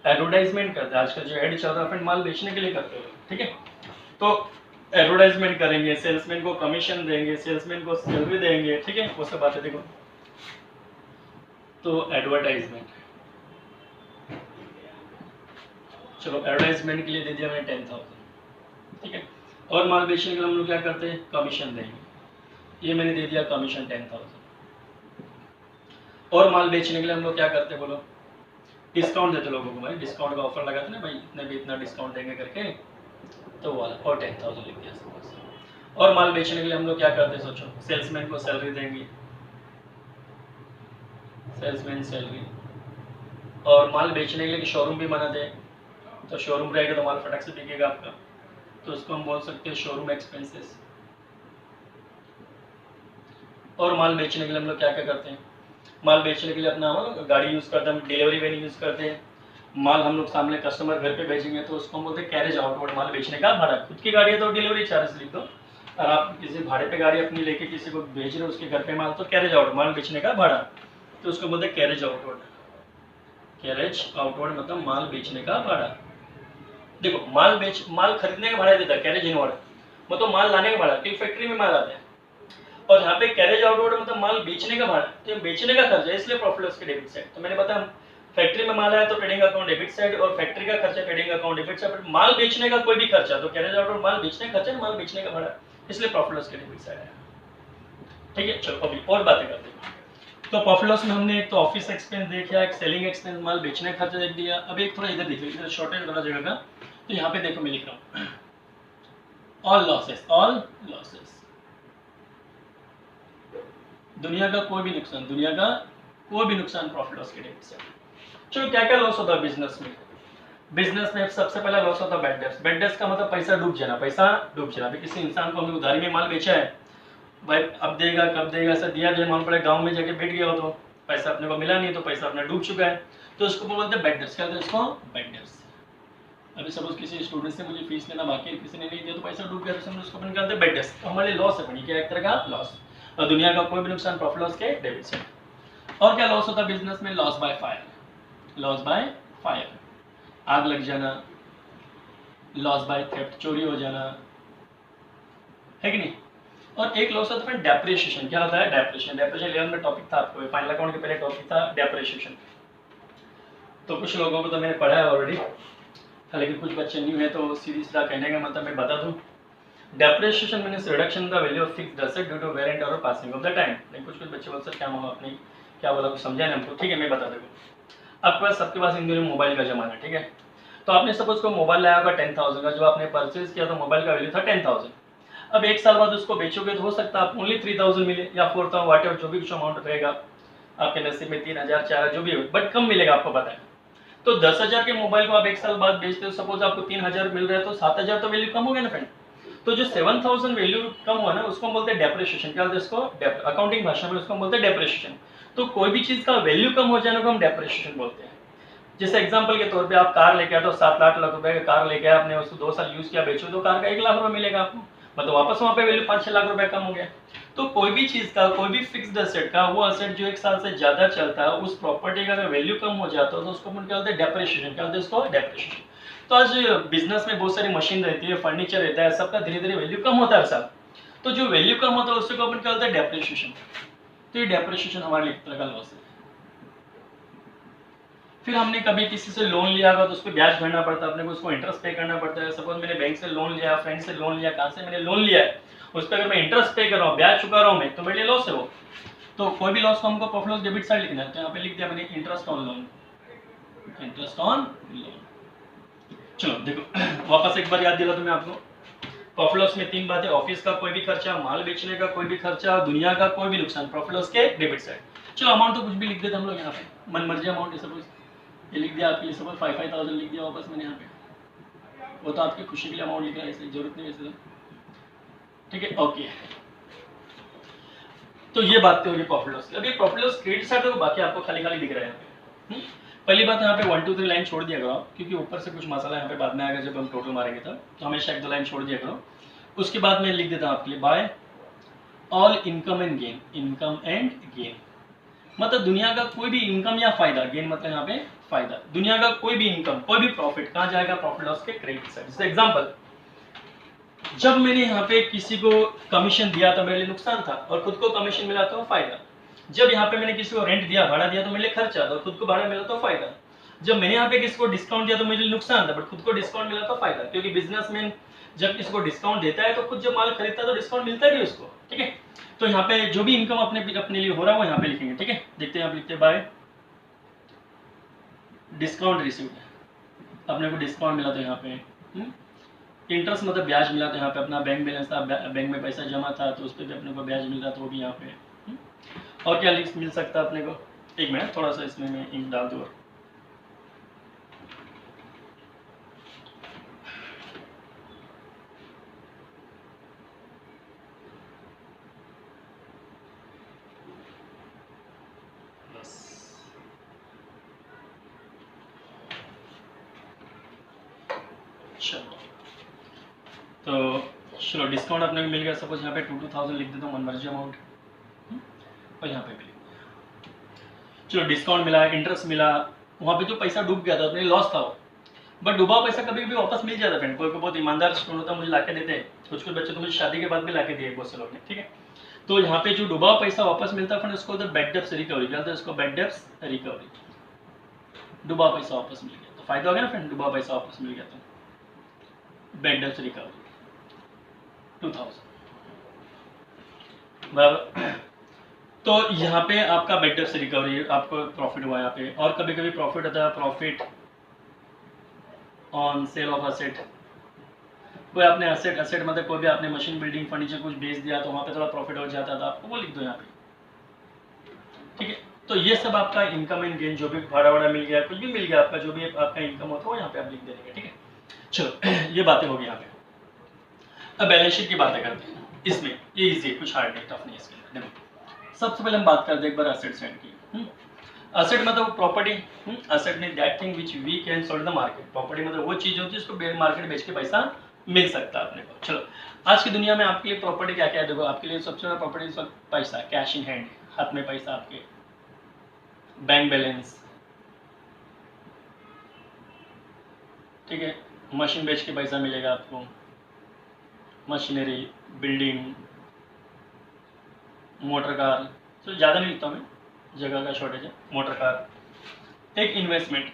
एडवर्टाइजमेंट करते हैं, आजकल जो एड चल रहा है फ्रेंड, माल बेचने के लिए करते हो, ठीक है। तो एडवर्टाइजमेंट करेंगे, सेल्समैन को कमीशन देंगे, सेल्समैन को सैलरी देंगे, ठीक है, वो सब बातें देखो। तो एडवर्टाइजमेंट, चलो एडवर्टाइजमेंट के लिए दे दिया मैंने 10,000, ठीक है। और माल बेचने के लिए हम लोग क्या करते हैं, कमीशन देंगे, ये मैंने दे दिया कमीशन 10,000। और माल बेचने के लिए हम लोग क्या करते हैं बोलो, डिस्काउंट देते लोगों को, भाई डिस्काउंट का ऑफर लगाते ना भाई, इतने भी इतना डिस्काउंट देंगे करके, तो वाला, और 10,000 लिख दिया सपोज। और माल बेचने के लिए हम लोग क्या करते हैं, सोचो, सेल्समैन को सैलरी देंगे, सेल्समैन सैलरी। और माल बेचने के लिए शोरूम भी बनाते हैं, तो शोरूम रहेगा तो माल फटक से बिकेगा आपका, तो उसको हम बोल सकते हैं शोरूम एक्सपेंसेस। और माल बेचने के लिए हम लोग क्या क्या करते हैं, माल बेचने के लिए अपना गाड़ी यूज़ करते हैं, हम डिलीवरी वैन यूज़ करते हैं। माल हम लोग सामने कस्टमर घर पे भेजेंगे तो उसको हम बोलते हैं कैरेज आउटवर्ड, माल बेचने का भाड़ा। खुद की गाड़ी है तो डिलीवरी चार्ज लिख दो, और आप किसी भाड़े पे गाड़ी अपनी लेके किसी को भेज रहे हो उसके घर पे माल, तो कैरेज आउट, माल बेचने का भाड़ा, तो उसको बोलते हैं कैरेज आउटवर्ड। कैरेज आउटवर्ड मतलब माल बेचने का भाड़ा। देखो, माल खरीदने का भाड़ा देता है कैरेज इनवर्ड, मतलब माल लाने का भाड़ा, क्योंकि फैक्ट्री में माल आता है। और यहाँ पे कैरेज आउटवर्ड मतलब माल बेचने का भाड़ा, तो बेचने का खर्चा, इसलिए प्रॉफिट लॉस के डेबिट साइड। तो मैंने बताया फैक्ट्री में माल आया तो ट्रेडिंग अकाउंट डेबिट साइड, और फैक्ट्री का खर्चा ट्रेडिंग अकाउंट डेबिट साइड। माल बेचने का कोई भी खर्चा तो कैरेज आउट माल बेचने का खर्चा, माल बेचने का भाड़ा, इसलिए प्रॉफिट लॉस के डेबिट साइड आया। ठीक है, चलो अभी और बातें करते हैं। तो प्रॉफिट लॉस में हमने एक तो ऑफिस एक्सपेंस देख लिया, एक सेलिंग एक्सपेंस माल बेचने का खर्चा देख दिया। अब एक थोड़ा इधर देखिए, इधर शॉर्टेज वाला जगह का, तो यहाँ पे देखो मैं लिख रहा हूँ ऑल लॉसेस, ऑल लॉसेस, दुनिया का कोई भी नुकसान, दुनिया का कोई भी नुकसान प्रॉफिट लॉस के डेबिट साइड। चलो क्या क्या लॉस होता है बिजनेस में? बिजनेस में सबसे पहला लॉस होता है बैड डेट्स। बैड डेट्स का मतलब पैसा डूब जाना, पैसा डूब जाना। अभी किसी इंसान को हमने उधारी में माल बेचा है, भाई अब देगा कब देगा, ऐसा दिया दिया मालूम पड़े गांव में जाके बैठ गया हो तो पैसा अपने को मिला नहीं, तो पैसा अपना डूब चुका है, तो उसको बोलते हैं बैड डेट्स। क्या बोलते हैं इसको? Bad debts. अभी सपोज किसी स्टूडेंट से मुझे फीस लेना बाकी है, किसी ने नहीं दिया तो पैसा डूब गया, तो समझ उसको अपन कहते हैं बैड डेट्स। तो हमारे लॉस है बनी, क्या एक तरह का लॉस। और दुनिया का कोई भी नुकसान प्रॉफिट लॉस के डेबिट से। और क्या लॉस होता है बिजनेस में? Loss by fire, loss by fire, आग लग जाना, लॉस बाय थेफ्ट, चोरी हो जाना, है कि नहीं? और एक लॉस होता है डेप्रिसिएशन। क्या होता है? डेप्रिसिएशन। डेप्रिसिएशन 11 में टॉपिक था आपको, फाइनल अकाउंट के पहले टॉपिक था डेप्रिसिएशन। तो कुछ लोगों को तो मैंने पढ़ा है ऑलरेडी, लेकिन कुछ बच्चे न्यू है तो सीधी सीधा कहने का मतलब मैं बता दूं, depreciation means reduction the value of fixed asset due to wear and और पासिंग ऑफ द टाइम। लेकिन कुछ बच्चे बोल सकते क्या मामा आपने क्या बोला, कुछ समझा नहीं हमको। ठीक है, मैं बता दूंगा। आपके पास सबके पास इन दिनों मोबाइल का जमाना है, ठीक है? तो आपने सपोज को मोबाइल लाया होगा 10,000 का, जो आपने परचेज किया तो मोबाइल का वैल्यू था 10,000। अब एक साल बाद उसको बेचोगे तो हो सकता है आप ओनली 3,000 मिले या 4,000, वाट एवर जो भी कुछ अमाउंट रहेगा आपके नसीब में, 3,000 4,000 जो भी हो, बट कम मिलेगा, आपको पता है। तो 10,000 के मोबाइल को आप एक साल बाद बेचते हो, सपोज आपको 3,000 मिल रहा है, तो 7,000 तो वैल्यू कम हो गया ना फ्रेंड। तो जो 7,000 वैल्यू कम हुआ ना, उसको हम बोलते हैं डेप्रिसिएशन। क्या बोलते हैं इसको? अकाउंटिंग भाषा में उसको हम बोलते हैं डेप्रिसिएशन। तो कोई भी चीज का वैल्यू कम हो जाने को हम डेप्रिसिएशन बोलते हैं। जैसे एग्जांपल के तौर पे आप कार लेके आए तो 7-8 लाख रुपए का कार लेके आए, आपने उसको 2 साल यूज किया, बेचो तो कार का 1 लाख रुपए मिलेगा आपको, मतलब वापस वहां पे वैल्यू 5-6 लाख रुपए कम हो गया। तो कोई भी चीज का, कोई भी फिक्स्ड एसेट का, वो एसेट जो 1 साल से ज्यादा चलता है, उस प्रॉपर्टी का अगर वैल्यू कम हो जाता है तो उसको अपन क्या बोलते हैं? डेप्रिसिएशन। क्या बोलते हैं इसको? डेप्रिसिएशन। तो आज बिजनेस में बहुत सारी मशीन रहती है, फर्नीचर रहता है, सबका धीरे धीरे वैल्यू कम होता है सर। तो जो वैल्यू कम होता है उसको अपन क्या बोलते हैं? डेप्रिसिएशन। तो ये डेप्रिसिएशन हमारे लिए एक तरह का लॉस है। फिर हमने कभी किसी से लोन लिया होगा तो उस पर ब्याज भरना पड़ता है अपने को, उसको इंटरेस्ट पे करना पड़ता है। सपोज मैंने बैंक से लोन लिया, फ्रेंड से लोन लिया, कहाँ से मैंने लोन लिया है, उस पर अगर मैं इंटरेस्ट पे कर रहा हूँ, ब्याज चुका रहा हूँ मैं, तो मेरे लिए लॉस है वो। तो कोई भी लॉस को हमको प्रॉफिट लॉस डेबिट साइड लिखना है, तो यहाँ पे लिख दिया मैंने interest on loan, interest on loan. चलो देखो वापस एक बार याद दिला दूं मैं आपको। प्रॉफिट लॉस में 3 बातें: ऑफिस का कोई भी खर्चा, माल बेचने का कोई भी खर्चा, दुनिया का कोई भी नुकसान, प्रॉफिट लॉस के डेबिट साइड। चलो अमाउंट तो कुछ भी लिख देते हम लोग यहाँ पे, मन मर्जी अमाउंट। सपोज ये लिख दिया आपके लिए, सपोज 5,000 लिख दिया वापस मैंने यहाँ पे, वो तो आपकी खुशी के लिए अमाउंट लिख रहा है, ऐसे जरूरत नहीं वैसे तो, ठीक है ओके। तो ये बात होगी प्रॉफिट लॉस की। अब ये प्रॉफिट लॉस क्रेडिट साइड है, बाकी आपको खाली खाली दिख रहा है यहाँ पे। पहली बात यहाँ पे 1 2 3 लाइन छोड़ दिया करो, क्योंकि ऊपर से कुछ मसाला यहाँ पे बाद में आएगा जब हम टोटल मारेंगे तब, तो हमेशा 1 2 लाइन छोड़ दिया करो। उसके बाद मैं लिख देता हूँ आपके लिए, by all income and gain, income and gain मतलब दुनिया का कोई भी इनकम या फायदा, गेन मतलब यहाँ पे फायदा, दुनिया का कोई भी इनकम, कोई भी प्रॉफिट कहाँ जाएगा? प्रॉफिट लॉस के क्रेडिट साइड। जैसे एग्जांपल, जब मैंने यहाँ पे किसी को कमीशन दिया तो मेरे लिए नुकसान था, और खुद को कमीशन मिला तो फायदा। जब यहाँ पे मैंने किसी को रेंट दिया, भाड़ा दिया, तो मेरे लिए खर्चा था, और खुद को भाड़ा मिला तो फायदा। जब मैंने यहाँ पे किसी को डिस्काउंट दिया तो मेरे लिए नुकसान था, बट खुद को डिस्काउंट मिला तो फायदा। क्योंकि बिजनेसमैन जब किसी को डिस्काउंट देता है तो खुद जब माल खरीदता है तो डिस्काउंट मिलता है भी उसको, ठीक है। तो यहाँ पे जो भी इनकम अपने लिए हो रहा है वो यहाँ पे लिखेंगे, ठीक है। देखते हैं, आप लिखते हैं बाय डिस्काउंट रिसीव्ड, अपने को डिस्काउंट मिला तो यहाँ पे इंटरेस्ट मतलब ब्याज मिला, तो यहाँ पे अपना बैंक बैलेंस था, बैंक में पैसा जमा था तो उस पर भी अपने को ब्याज मिल रहा था, वो भी यहाँ पे। और क्या मिल सकता है अपने को? एक मिनट, थोड़ा सा इसमें मैं इंक डाल दूँ। तो चलो डिस्काउंट अपने को मिल गया। सपोज यहाँ पे 2,000 लिख देता हूँ, मनमर्जी अमाउंट, और यहाँ पे भी लिख दिया। चलो डिस्काउंट मिला, इंटरेस्ट मिला, वहाँ पे जो पैसा डूब गया था अपने लॉस था वो, बट डूबा पैसा कभी भी वापस मिल जाता फ्रेंड। कोई बहुत ईमानदार स्टूडेंट होता है, मुझे लाके देते हैं, कुछ कुछ बच्चे तो मुझे शादी के बाद भी लाके दिए बहुत से लोग ने, ठीक है। तो यहाँ पे जो डूबा पैसा वापस मिलता है फ्रेंड, उसको बैड डेब्ट्स रिकवरी कहते हैं, उसको बैड डेब्ट्स रिकवरी। डूबा पैसा वापस मिल गया, तो फायदा हो गया ना फ्रेंड, डूबा पैसा वापस मिल गया। तो बैड डेब्ट रिकवरी 2000 बराबर। तो यहाँ पे आपका बैड डेब्ट रिकवरी, आपको प्रॉफिट हुआ यहाँ पे। और कभी कभी प्रॉफिट होता है, profit on sale of asset. कोई आपने असेट मतलब कोई भी आपने मशीन, बिल्डिंग, फर्नीचर कुछ बेच दिया तो वहाँ पे थोड़ा प्रॉफिट हो जाता था आपको, वो लिख दो यहाँ पे, ठीक है। तो ये सब आपका इनकम एंड गेन, जो भी भाड़ा वाड़ा मिल गया, कुछ भी मिल गया आपका, जो भी आपका इनकम होता है यहाँ पे आप लिख देंगे, ठीक है। चलो ये बातें होगी यहाँ पे। अब बैलेंस शीट की बातें करते हैं। इसमें ये इजी है, कुछ हार्ड नहीं, टफ नहीं इसके अंदर। देखो सबसे पहले हम बात करते हैं एक बार असेट साइड की। असेट मतलब property. Asset mean that thing which we can sold the market. Property मतलब वो चीज होती है जिसको मार्केट बेच के पैसा मिल सकता है अपने को। चलो आज की दुनिया में आपके लिए प्रॉपर्टी क्या क्या है, देखो आपके लिए सबसे बड़ा प्रॉपर्टी इस वक्त पैसा, कैश इन हैंड, हाथ में पैसा आपके, बैंक बैलेंस, ठीक है। मशीन बेच के पैसा मिलेगा आपको, मशीनरी, बिल्डिंग, मोटर कार, तो ज़्यादा नहीं लिखता मैं, जगह का शॉर्टेज है, मोटर कार। एक इन्वेस्टमेंट।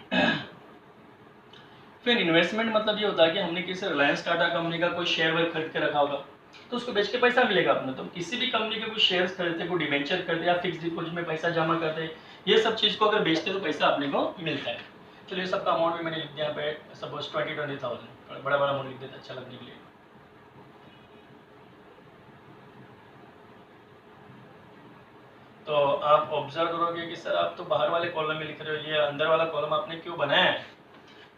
फिर इन्वेस्टमेंट मतलब ये होता है कि हमने किसी रिलायंस टाटा कंपनी का कोई शेयर वेयर खरीद के रखा होगा तो उसको बेच के पैसा मिलेगा अपने। तो किसी भी कंपनी के कुछ शेयर्स खरीदते, कोई डिवेंचर करते या फिक्स डिपॉजिट में पैसा जमा करते, ये सब चीज़ को अगर बेचते तो पैसा अपने को मिलता है। चलिए सबका अमाउंट भी मैंने लिख दिया यहाँ पे, सपोज 20,000, बड़ा बड़ा अमाउंट लिख देता अच्छा लगने के लिए। तो आप ऑब्जर्व करोगे कि सर आप तो बाहर वाले कॉलम में लिख रहे हो, ये अंदर वाला कॉलम आपने क्यों बनाया है।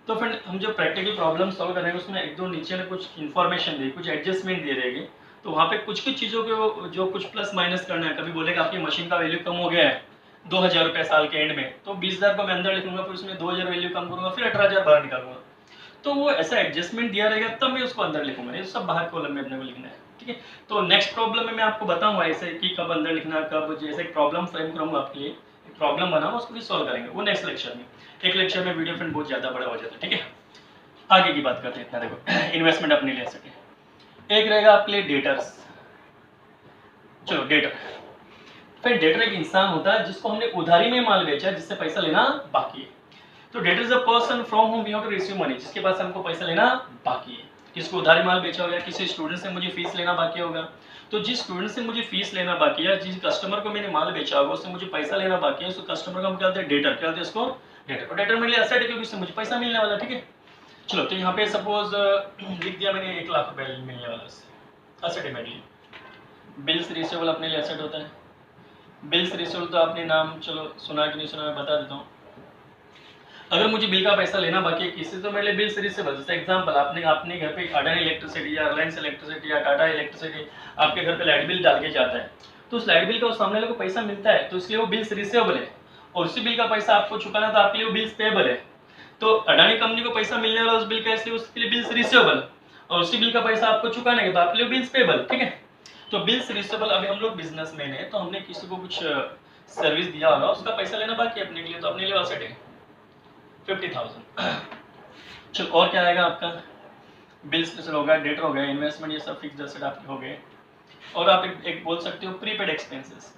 तो फ्रेंड हम जो प्रैक्टिकल प्रॉब्लम सॉल्व करेंगे उसमें एक दो नीचे में कुछ इन्फॉर्मेशन दी, कुछ एडजस्टमेंट दे रहेगी, तो वहाँ पे कुछ कुछ चीज़ों को जो कुछ प्लस माइनस करना है। कभी बोलेगा आपकी मशीन का वैल्यू कम हो गया है 2,000 रुपये साल के एंड में, तो 20,000 को मैं अंदर लिखूंगा, फिर उसमें 2,000 वैल्यू कम करूंगा, फिर 18,000 बाहर निकालूंगा। तो वो ऐसा एडजस्टमेंट दिया रहेगा तब मैं उसको अंदर लिखूंगा, ये सब बाहर कॉलम में अपने को लिखना है, ठीक है। तो नेक्स्ट प्रॉब्लम में मैं आपको बताऊंगा ऐसे कि कब अंदर लिखना, कब, जैसे एक प्रॉब्लम फ्रेम करूंगा आपके लिए, एक प्रॉब्लम बनाऊंगा उसको भी सॉल्व करेंगे, वो नेक्स्ट लेक्चर में। एक लेक्चर में वीडियो फ्रेंड बहुत ज़्यादा बड़ा हो जाता है, ठीक है। आगे की बात करते हैं। इतना देखो इन्वेस्टमेंट अपने ले सके। एक रहेगा आपके लिए डेटर्स। चलो डेटर, फिर डेटर एक इंसान होता है जिसको हमने उधारी में माल बेचा, जिससे पैसा लेना बाकी है। तो debtor is a person from whom we have to receive money, जिसके पास हमको पैसा लेना बाकी है। किसको उधारी माल बेचा होगा, किसी स्टूडेंट से मुझे फीस लेना बाकी होगा। तो जिस स्टूडेंट से मुझे फीस लेना बाकी है, जिस कस्टमर को मैंने माल बेचा होगा उससे मुझे पैसा लेना बाकी है, उस कस्टमर को हम क्या कहते हैं, डेटर। क्या कहते हैं इसको, डेटर। और डेटर मेरे लिए एसेट है क्योंकि इससे मुझे पैसा मिलने वाला, ठीक है। चलो तो यहाँ पे सपोज लिख दिया मैंने 1 लाख रुपए मिलने वाला, एसेट है मेरे लिए। बिल्स रिसीवेबल अपने लिए एसेट होता है। बिल्स रिसीवेबल तो आपने नाम चलो सुना कि नहीं सुना, मैं बता देता हूँ। अगर मुझे बिल का पैसा लेना बाकी है किसी, तो मेरे लिए बिल्स रिसीवेबल। जैसे एग्जांपल, आपने अपने घर पे अडानी इलेक्ट्रिसिटी या रिलायंस इलेक्ट्रिसिटी या टाटा इलेक्ट्रिसिटी आपके घर पे लाइट बिल डाल के जाता है, तो उस लाइट बिल का उस सामने वाले को पैसा मिलता है, तो इसलिए वो बिल्स रिसीवेबल है। और उसी बिल का पैसा आपको चुकाना तो आपके लिए वो बिल्स पेएबल है। तो अडानी कंपनी को पैसा मिलने वाला उस बिल का, इसलिए उसके लिए बिल्स रिसीवेबल, और उसी बिल का पैसा आपको चुकाने के तो आपके लिए बिल्स पेएबल, ठीक है। तो बिल्स रिसीवेबल। अभी हम लोग बिजनेसमैन है तो हमने किसी को कुछ सर्विस दिया होगा, उसका पैसा लेना बाकी है अपने के लिए, तो अपने लिए एसेट है 50,000। चलो और क्या आएगा आपका, बिल्स रिसीवेबल हो गया, डेटर हो गया, इन्वेस्टमेंट, ये सब फिक्स्ड एसेट आपके हो गए। और आप एक बोल सकते हो prepaid expenses.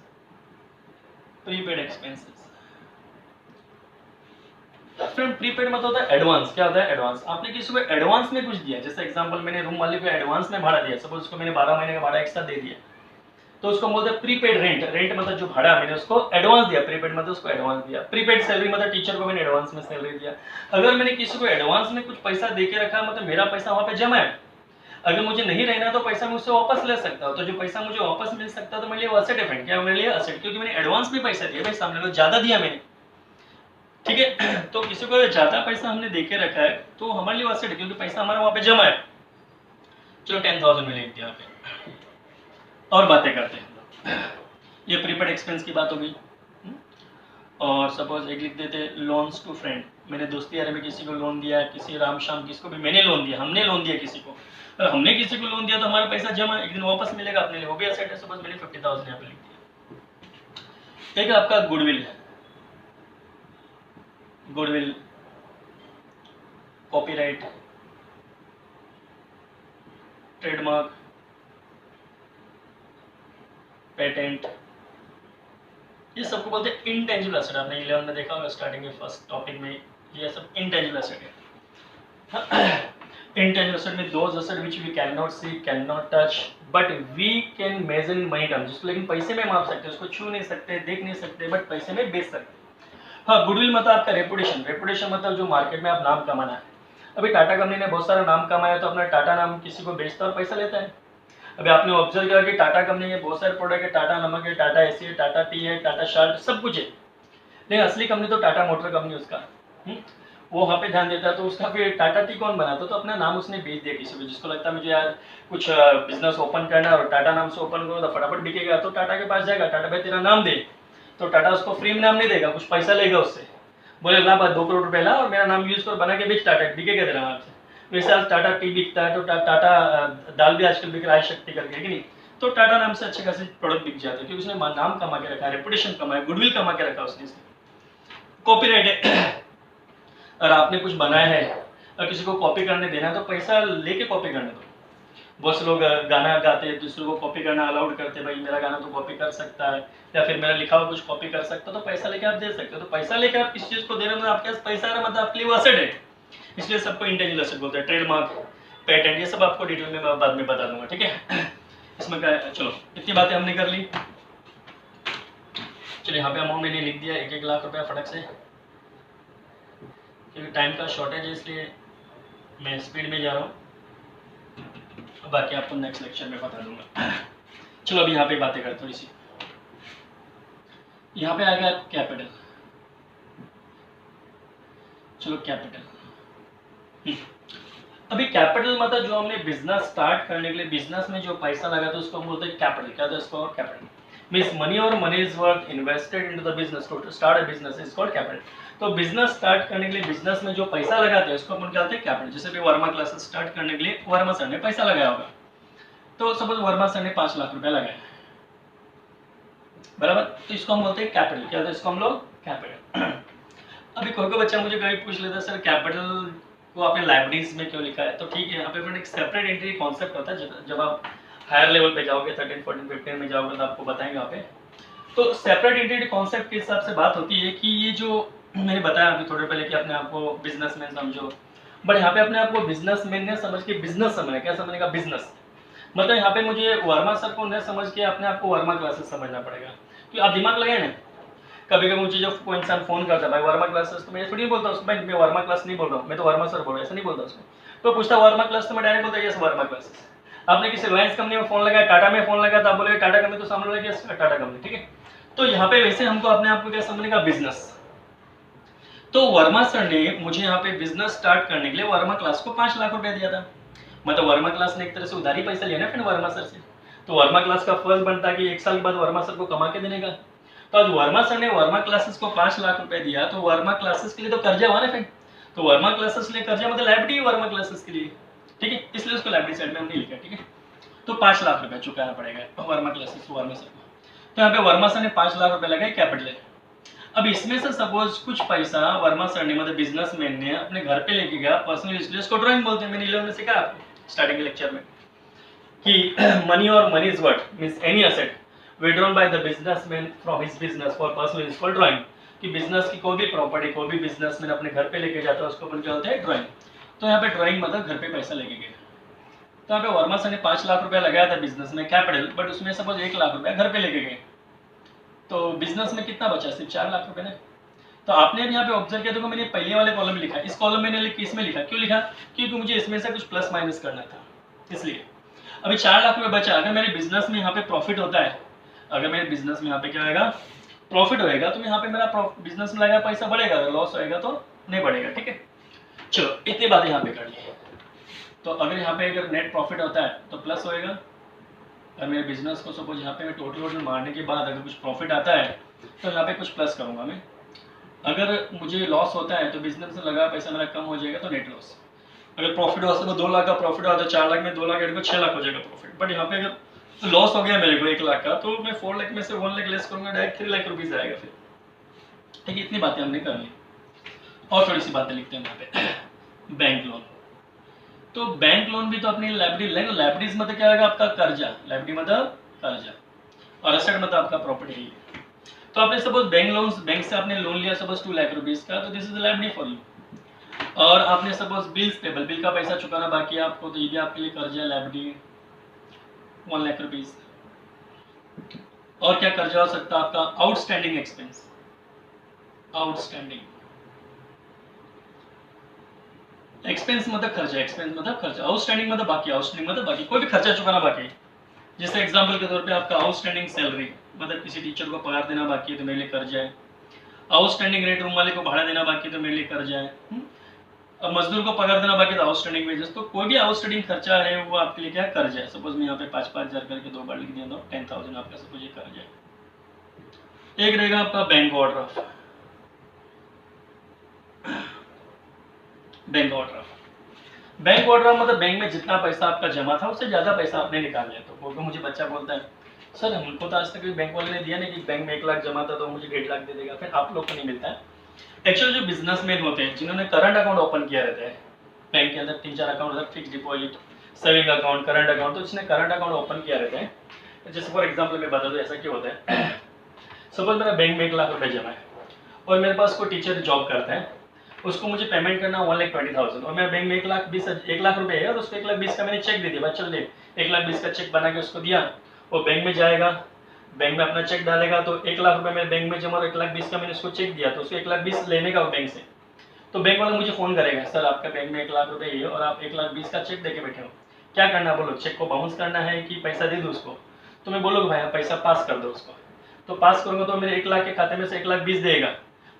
Prepaid expenses friend, prepaid मतलब होता है एडवांस। क्या होता है एडवांस, आपने किसी को एडवांस में कुछ दिया। जैसे एग्जांपल, मैंने रूम वाले को एडवांस में भाड़ा दिया, सपोज उसको मैंने 12 महीने का भाड़ा एक्स्ट्रा दे दिया, तो उसको बोलते हैं प्रीपेड रेंट। रेंट मतलब जो भाड़ा मैंने उसको एडवांस दिया, प्रीपेड मतलब उसको एडवांस दिया। प्रीपेड सैलरी मतलब टीचर को मैंने एडवांस में सैलरी दिया। अगर मैंने किसी को एडवांस में कुछ पैसा दे के रखा, मतलब मेरा पैसा वहां पे जमा है, अगर मुझे नहीं रहना तो पैसा मैं उससे वापस ले सकता हूँ। तो जो पैसा मुझे वापस मिल सकता है तो मेरे लिए वो एसेट है फ्रेंड। क्या मेरे लिए एसेट, क्योंकि मैंने एडवांस में पैसा दिया, भाई सामने को ज्यादा दिया मैंने, ठीक है। तो किसी को ज्यादा पैसा हमने दे के रखा है तो हमारे लिए एसेट है, क्योंकि पैसा हमारा वहां पे जमा है। चलो 10,000 में लिख दिया यहाँ पे। और बातें करते हैं, ये प्रीपेड एक्सपेंस की बात हो गई। और सपोज एक लिख देते लोन्स टू फ्रेंड। मैंने दोस्ती यार में किसी को लोन दिया, किसी राम शाम किसी को भी मैंने लोन दिया, हमने लोन दिया किसी को। अगर हमने किसी को लोन दिया तो हमारा पैसा जमा, एक दिन वापस मिलेगा अपने लिए, हो गया सेट है। सपोज मैंने 50,000 यहाँ पे लिख दिया। एक आपका goodwill, goodwill, copyright, trademark, patent, ये सबको बोलते हैं इनटेंजिबल एसेट। आपने 11 में देखा होगा स्टार्टिंग में फर्स्ट टॉपिक में ये सब इंटेंजिबल एसेट है। इंटेंजिबल एसेट में those asset which we can not see, can not touch, but we can measure in money terms, जिसको लेकिन पैसे में माप सकते हैं, उसको छू नहीं सकते, देख नहीं सकते, बट पैसे में बेच सकते। हाँ, गुडविल मतलब आपका रेपुटेशन, रेपुटेशन मतलब जो मार्केट में आप नाम कमाना है। अभी टाटा कंपनी ने बहुत सारा नाम कमाया, तो अपना टाटा नाम किसी को बेचता और पैसा लेता है। अभी आपने ऑब्जर्व किया कि टाटा कंपनी के बहुत सारे प्रोडक्ट है, टाटा नमक है, टाटा एसी है, टाटा टी है, टाटा शर्ट, सब कुछ है, लेकिन असली कंपनी तो टाटा मोटर कंपनी उसका। वो वहाँ पे ध्यान देता है, तो उसका फिर टाटा टी कौन बनाता, तो अपना नाम उसने बेच दिया किसी को, जिसको लगता है मुझे यार कुछ बिजनेस ओपन करना है और टाटा नाम से ओपन करो तो फटाफट बिकेगा, तो टाटा के पास जाएगा, टाटा भाई तेरा नाम दे, तो टाटा उसको फ्री में नाम नहीं देगा, कुछ पैसा लेगा उससे, बोले ला बात 2 करोड़ रुपए ला और मेरा नाम यूज कर बना के बेच, टाटा बिकेगा तेरा नाम से। वैसे आज टाटा टी बिकता है, तो टाटा दाल भी आजकल बिक रहा है शक्ति करके, कि नहीं, तो टाटा नाम से अच्छे खासे प्रोडक्ट बिक जाते हैं, क्योंकि उसने नाम कमा के रखा है, रेपुटेशन कमा है, गुडविल कमा के रखा उसने। कॉपीराइट है, और आपने कुछ बनाया है और किसी को कॉपी करने देना है, तो पैसा लेके कॉपी करने दो। बहुत से लोग गाना गाते हैं, दूसरों को कॉपी करना अलाउड करते हैं, भाई मेरा गाना तो कॉपी कर सकता है, या फिर मेरा लिखा हुआ कुछ कॉपी कर सकता है, तो पैसा लेके आप दे सकते हो। तो पैसा लेके आप किस चीज को दे रहे हो, आपके पास पैसा आ रहा, मतलब आपके लिए वो एसेट है, इसलिए सबको इंटेंजिबल एसेट बोलते हैं। ट्रेडमार्क, पेटेंट, ये सब आपको डिटेल में मैं बाद में बता दूंगा, ठीक है। इसमें क्या है, चलो इतनी बातें हमने कर ली। चलिए यहाँ पे अमाउंट मैंने लिख दिया 1-1 लाख रुपया फटक से, क्योंकि टाइम का शॉर्टेज है, इसलिए मैं स्पीड में जा रहा हूँ, बाकी आपको नेक्स्ट लेक्चर में बता दूंगा। चलो अभी यहाँ पे बातें करते थोड़ी सी। यहाँ पे आ गया कैपिटल, चलो कैपिटल। अभी कैपिटल मतलब जो हमने बिजनेस स्टार्ट करने के लिए बिजनेस में जो पैसा लगा तो उसको हम बोलते हैं कैपिटल। क्या था इसको, कैपिटल मीन्स मनी और money is worth invested into the business to start a business is called capital. तो बिजनेस स्टार्ट करने के लिए बिजनेस में जो पैसा लगाते हैं उसको अपन कहते हैं कैपिटल। जैसे भी वर्मा क्लासेस स्टार्ट करने के लिए वर्मा सर ने पैसा लगाया होगा, तो सपोज वर्मा सर ने 5 लाख रुपया लगाया, बराबर, तो इसको हम बोलते हैं कैपिटल। क्या था इसको हम लोग, कैपिटल। अभी कोई बच्चा मुझे कभी पूछ लेता है सर कैपिटल को आपने लाइब्रेरीज में क्यों लिखा है, तो ठीक है, यहाँ पे एक सेपरेट एंट्री कॉन्सेप्ट होता है, जब आप हायर लेवल पे जाओगे 13, 14, 15 में जाओगे तो आपको बताएंगे यहाँ पे। तो सेपरेट एंटिटी कॉन्सेप्ट के हिसाब से बात होती है कि ये जो मैंने बताया अभी थोड़े पहले कि अपने आप को बिजनेसमैन समझो, बट यहाँ पे अपने आप को बिजनेसमैन ने समझ के बिजनेस समझना। क्या समझने का, बिजनेस मतलब यहाँ पे मुझे वर्मा सर को न समझ के अपने आप को वर्मा क्लासेस समझना पड़ेगा। कि आप दिमाग लगाए ना, कभी कभी मुझे जब कोई इंसान फोन करता है भाई वर्मा क्लासेस, तो मैं थोड़ी बोलता उसको भाई मैं वर्मा क्लास नहीं बोल रहा हूँ, मैं तो वर्मा सर बोल रहा हूँ, ऐसा नहीं बोलता उसको। तो पूछता वर्मा क्लास, तो मैं डायरेक्ट बोलता यस वर्मा क्लासेस। आपने किसी रिलायंस कंपनी में फोन लगाया, टाटा में फोन लगाया, तो आप बोले टाटा कंपनी, तो सामने लगे टाटा कंपनी, ठीक है। तो यहाँ पे वैसे हमको अपने आप को क्या समझने का, बिजनेस। तो वर्मा सर ने मुझे यहाँ पे बिजनेस स्टार्ट करने के लिए वर्मा क्लास को 5 लाख रुपया दिया था। मतलब वर्मा क्लास ने एक तरह से उधारी पैसा लिया ना फिर वर्मा सर से। तो वर्मा क्लास का फर्ज बनता है कि 1 साल के बाद वर्मा सर को कमा के देने का। तो आज वर्मा सर ने वर्मा क्लासेस को 5 लाख रुपए दिया, तो वर्मा क्लासेस के लिए तो कर्जा हुआ ना फिर। तो वर्मा क्लासेस के लिए कर्जा मतलब लाइबिलिटी वर्मा क्लासेस के लिए, ठीक है, इसलिए उसको लाइबिलिटी साइड में हमने लिखा, ठीक है। तो 5 लाख रुपए चुकाना पड़ेगा वर्मा क्लासेस को वर्मा सर को। तो यहाँ पे वर्मा सर ने 5 लाख रुपए लगाए कैपिटल है। अब इसमें से सपोज कुछ पैसा वर्मा सर ने मतलब बिजनेसमैन ने अपने घर पे लेके गया पर्सनल, इसलिए इसको ड्राइंग बोलते हैं। मैंने 11 में सिखाया आपको स्टार्टिंग के लेक्चर में कि मनी और money is what means any asset withdrawn by the businessman from his business for personal use for drawing. कि बिजनेस की कोई भी प्रॉपर्टी कोई भी बिजनेसमैन अपने घर पे लेके जाता है उसको अपन क्या बोलते हैं, ड्राइंग। तो यहाँ पे ड्राइंग मतलब घर पे पैसा लेके गए। तो यहाँ पे वर्मा सर ने 5 लाख रुपया लगाया था बिजनेस में कैपिटल, बट उसमें सपोज 1 लाख रुपया घर पे लेके गए, तो बिजनेस में कितना बचा, सिर्फ 4 लाख रुपए ने। तो आपने अब यहाँ पे ऑब्जर्व किया, देखो मैंने पहले वाले कॉलम में लिखा, इस कॉलम में मैंने इसमें लिखा, क्यों लिखा, क्योंकि मुझे इसमें से कुछ प्लस माइनस करना था, इसलिए। अभी 4 लाख रुपए बचा, अगर मेरे बिजनेस में यहाँ पे प्रॉफिट होता है, अगर मेरे बिजनेस में यहाँ पे क्या होगा, प्रॉफिट होएगा, तो यहाँ पे मेरा बिजनेस में लगा पैसा बढ़ेगा, अगर लॉस होएगा तो नहीं बढ़ेगा, ठीक है। चलो इतनी बातें यहाँ पे कर ली। तो अगर यहाँ पे अगर नेट प्रॉफिट होता है तो प्लस होएगा, अगर मेरे बिजनेस को सपोज यहाँ पे मैं टोटल मारने के बाद अगर कुछ प्रॉफिट आता है तो यहाँ पे कुछ प्लस करूँगा मैं। अगर मुझे लॉस होता है तो बिजनेस में लगा पैसा मेरा कम हो जाएगा, तो नेट लॉस। अगर प्रॉफिट हो तो 2 लाख का प्रॉफिट हुआ तो 4 लाख में 2 लाख ऐड को 6 लाख हो जाएगा प्रॉफिट। बट यहाँ पे अगर लॉस हो गया मेरे को 1 लाख का, तो मैं 4 लाख में से 1 लाख लेस करूंगा, डायरेक्ट 3 लाख रुपीज आएगा फिर, ठीक है। इतनी बातें हमने कर ली। और थोड़ी सी बातें लिखते हैं यहाँ पे। बैंक लोन, तो बैंक लोन भी तो अपनी लाइबिलिटी लेंगे। लाइबिलिटीज मतलब क्या आएगा, आपका कर्जा, लाइबिलिटी मतलब कर्जा, और एसेट मतलब आपका प्रॉपर्टी है। तो आपने सपोज बैंक से आपने लोन लिया सपोज 2 लाख रुपीज का, तो this is liability for you, और आपने सपोज बिल्स पेबल, बिल का पैसा चुकाना बाकी है आपको, तो ये भी आपके लिए कर्ज है, लाइबिलिटी 1 लाख रुपीज। और क्या कर्जा हो सकता है आपका? आउटस्टैंडिंग एक्सपेंस, आउटस्टैंडिंग एक्सपेंस मतलब खर्चा, एक्सपेंस मतलब खर्चा, आउटस्टैंडिंग मतलब बाकी, आउटस्टैंडिंग मतलब बाकी, कोई भी खर्चा चुकाना बाकी। जैसे एग्जांपल के तौर पे आपका आउटस्टैंडिंग सैलरी, मतलब किसी टीचर को पगार देना बाकी है तो मेरे लिए कर्जा है। आउटस्टैंडिंग रेंट, रूम वाले को भाड़ा देना बाकी है तो मेरे लिए कर्जा है। अब मजदूर को पगार देना बाकी तो आउटस्टैंडिंग वेजेस। तो कोई भी आउटस्टैंडिंग खर्चा है वो आपके लिए क्या कर्जा है। सपोज मैं यहाँ पे 5,000 करके 2 बार लिख दिया तो 10,000 आपका सपोज ये कर्जा है। एक रहेगा आपका bank overdraft, bank overdraft, bank overdraft मतलब बैंक में जितना पैसा आपका जमा था उससे ज्यादा पैसा आपने निकाल लिया। तो कोई मुझे बच्चा बोलता है सर हमको तो आज तक बैंक वाले ने दिया नहीं कि बैंक में 1 लाख जमा था तो मुझे 1.5 लाख दे देगा, फिर आप लोग को नहीं मिलता है। एक्चुअली जो बिजनेसमैन होते हैं जिन्होंने करंट अकाउंट ओपन किया रहता है बैंक के अंदर, 3-4 अकाउंट रहता है, fix deposit, saving account, current account, तो जिसने करंट अकाउंट ओपन किया रहता है, जैसे फॉर एग्जाम्पल मैं बता दूं ऐसा क्या होता है। सपोज मेरा बैंक में 1 लाख रुपए जमा है और मेरे पास कोई टीचर जॉब करता है, उसको मुझे पेमेंट करना 1,20,000 और मेरे बैंक में 1 लाख रुपए है और उसको 1,20,000 का मैंने चेक दे दिया, चल दे 1,20,000 का चेक बना के उसको दिया, वो बैंक में जाएगा, बैंक में अपना चेक डालेगा, तो 1 लाख रुपए मेरे बैंक में जमा और 1,20,000 का मैंने उसको चेक दिया, तो उसको 1,20,000 लेने का बैंक से। तो बैंक वाला मुझे फोन करेगा सर आपका बैंक में 1 लाख रुपए है और आप 1,20,000 का चेक देके बैठे हो, क्या करना बोलो, चेक को बाउंस करना है कि पैसा दे दो उसको। तो मैं बोलूँगा भाई पैसा पास कर दो उसको, तो पास करूंगा तो मेरे 1 लाख के खाते में से 1,20,000 देगा,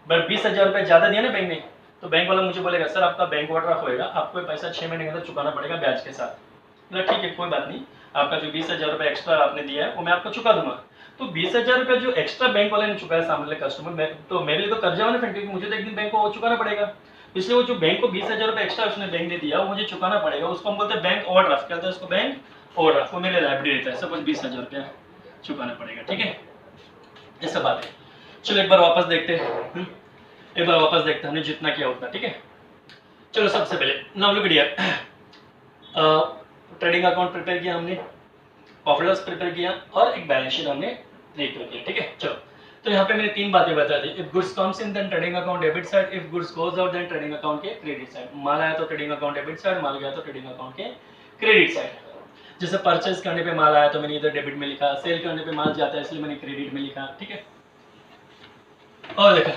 बट 20,000 रुपए ज्यादा दिया ना बैंक ने, तो बैंक वाला मुझे बोलेगा सर आपका बैंक ओवरड्राफ्ट होएगा, आपको पैसा 6 महीने के अंदर चुकाना पड़ेगा ब्याज के साथ। मतलब ठीक है कोई बात नहीं, आपका जो 20,000 रुपए एक्स्ट्रा आपने दिया है वो मैं आपको चुका दूंगा। तो 20,000 रुपए जो एक्स्ट्रा बैंक वाले ने चुकाया सामने कस्टमर, तो मेरे लिए तो कर्जा वाला फ्रेंड, क्योंकि मुझे तो एक दिन बैंक को चुकाना पड़ेगा, इसलिए वो जो बैंक को 20,000 रुपए एक्स्ट्रा उसने बैंक ने दिया वो मुझे चुकाना पड़ेगा, उसको हम बोलते हैं बैंक ओवरड्राफ्ट। क्या होता है उसको? Bank overdraft. वो मेरे लाइब्रेरी रहता है, सपोज 20,000 रुपया चुकाना पड़ेगा, ठीक है, ये सब बात है। चलो एक बार वापस देखते हैं, एक बार वापस देखते हैं हमने जितना किया उतना, ठीक है। चलो सबसे पहले now look here, trading account prepare किया हमने, प्रॉफिट लॉस प्रिपेयर किया और एक बैलेंस शीट हमने प्रिपेयर किया, ठीक है। चलो तो यहाँ पे मैंने 3 बातें बता दी। If goods comes in then trading account debit side, if goods goes out then trading account के क्रेडिट साइड। माल आया तो ट्रेडिंग अकाउंट डेबिट साइड, माल गया तो ट्रेडिंग अकाउंट के क्रेडिट साइड। जैसे परचेज करने पे माल आया तो मैंने इधर डेबिट में लिखा, सेल करने पे माल जाता है इसलिए मैंने क्रेडिट में लिखा, ठीक है। और देखा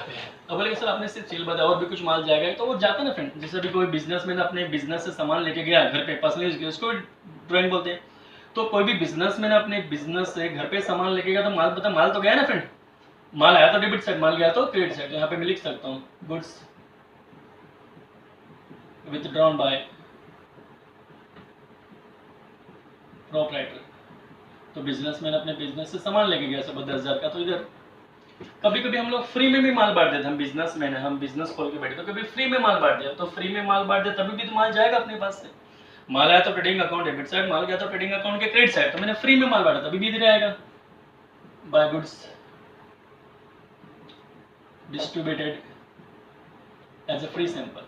अब बोले सर आपने सिर्फ सेल बताया और भी कुछ माल जाएगा, तो वो जाता ना फ्रेंड। जैसे भी कोई बिजनेसमैन अपने बिजनेस से सामान लेके गया घर पे पर्सनल यूज के, उसको ड्राइंग बोलते हैं। तो कोई भी बिजनेसमैन अपने बिजनेस से घर पे सामान लेके गया तो माल पता, माल तो गया ना फ्रेंड, माल आया तो डेबिट साइड, माल गया तो क्रेडिट साइड। यहाँ पे मैं लिख सकता हूँ गुड्स विथड्रॉन बाय प्रोप्राइटर। तो बिजनेसमैन अपने बिजनेस से सामान लेके गया सब 10,000 का, तो इधर कभी कभी हम लोग फ्री में भी माल बांट देते, हम बिजनेसमैन है, हम बिजनेस खोल के बैठे तो कभी फ्री में माल बांट दिया, तो फ्री में माल बांट दिया तभी भी तो माल जाएगा अपने पास से। माल आया तो ट्रेडिंग अकाउंट डेबिट साइड, माल गया तो ट्रेडिंग अकाउंट के क्रेडिट साइड, तो मैंने फ्री में माल बांटा तभी भी इधर आएगा by goods distributed as a free sample.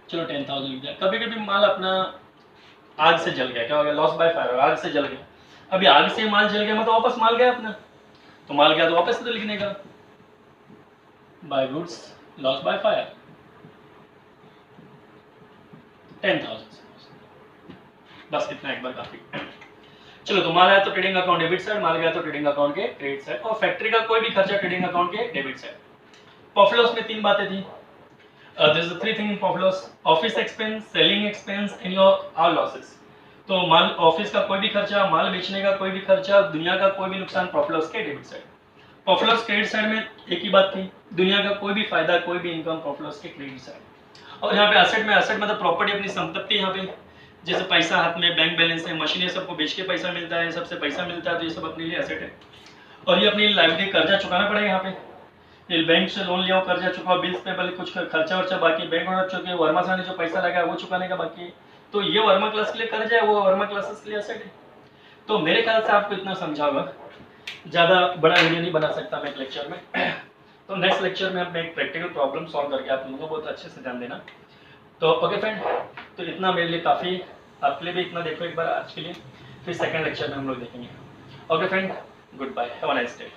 चलो 10,000 लिख दिया। कभी कभी माल अपना आग से जल गया, क्या हो गया, लॉस बाय फायर, आग से जल गया। अभी आग से माल जल गया मतलब वापस माल गया अपना, तो माल गया तो वापस से तो लिखने का by goods loss by fire 10,000, बस इतना एक बार काफी। चलो तो माल आया तो ट्रेडिंग अकाउंट डेबिट साइड, माल गया तो ट्रेडिंग अकाउंट के क्रेडिट साइड, और फैक्ट्री का कोई भी खर्चा ट्रेडिंग अकाउंट के डेबिट साइड। प्रॉफिट लॉस में 3 बातें थी, this is 3 thing in profit loss, office expense, selling expense and your all losses. तो माल ऑफिस का कोई भी खर्चा, माल बेचने का कोई भी खर्चा, दुनिया का कोई भी नुकसान प्रॉफिट लॉस के debit side. Profit loss credit side में एक ही बात थी, दुनिया का कोई भी फायदा, कोई भी इनकम प्रॉफिट लॉस के क्रेडिट साइड। और यहाँ पे एसेट में, एसेट मतलब प्रॉपर्टी, अपनी संपत्ति, यहाँ पे जैसे पैसा हाथ में, बैंक बैलेंस है, मशीनें, सबको बेच के पैसा मिलता है, सबसे पैसा मिलता है, तो ये सब अपने लिए एसेट है। और ये अपनी लाइबिलिटी, कर्जा चुकाना पड़ेगा यहाँ पे, ये बैंक से लोन लिया, कर्जा चुकाओ, बिल्स पे भले कुछ खर्चा वर्चा बाकी, बैंक ऑर्डर चुके, वर्मा सर ने जो पैसा लगाया वो चुकाने का बाकी है, तो ये वर्मा क्लास के लिए कर्जा है, वो वर्मा क्लासेस के लिए एसेट है। तो मेरे ख्याल से आपको इतना समझा होगा, ज़्यादा बड़ा वीडियो नहीं बना सकता मैं एक लेक्चर में। तो नेक्स्ट लेक्चर में मैं एक प्रैक्टिकल प्रॉब्लम सॉल्व करके आप लोगों को बहुत अच्छे से ध्यान देना। तो ओके फ्रेंड, तो इतना मेरे लिए काफ़ी, आपके लिए भी इतना देखो एक बार आज के लिए, फिर सेकंड लेक्चर में हम लोग देखेंगे। Okay friend, goodbye, have a nice day.